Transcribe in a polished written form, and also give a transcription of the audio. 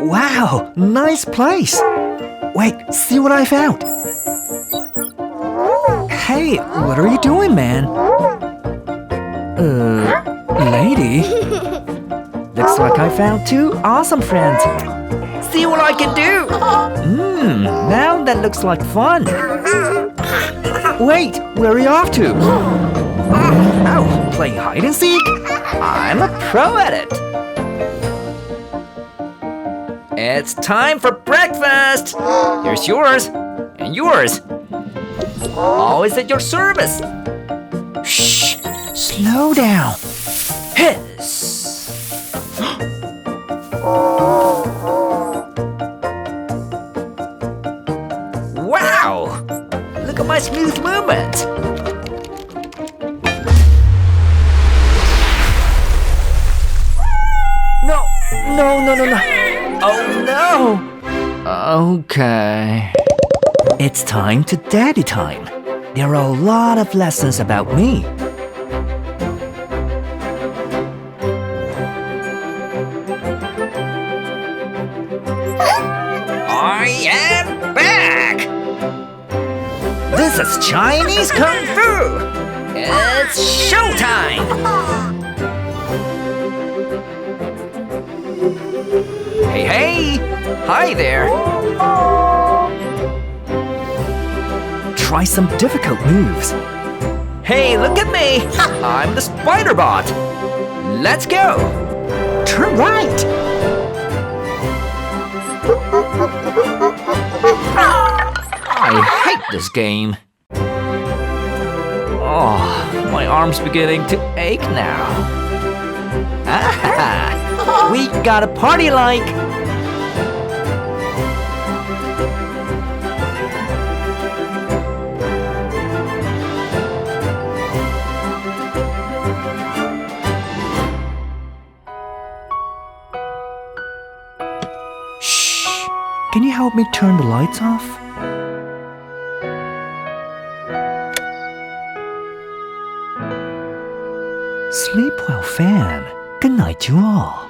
Wow, nice place. Wait, see what I found. Hey, what are you doing, man? Lady? Looks like I found two awesome friends. See what I can do. Now that looks like fun. Wait, where are you off to? Oh, playing hide and seek? I'm a pro at it. It's time for breakfast. Here's yours and yours. Always at your service. Shh, slow down. Hiss. Wow, look at my smooth movement. No. Oh no. Okay. It's time to daddy time. There are a lot of lessons about me. I am back! This is Chinese Kung Fu! It's showtime! Hey! Hi there! Try some difficult moves. Hey, look at me! I'm the spider bot! Let's go! Turn right! I hate this game. Oh, my arm's beginning to ache now. Ah, we got a party like. Shh, can you help me turn the lights off? Sleep well, fan. Good night to all.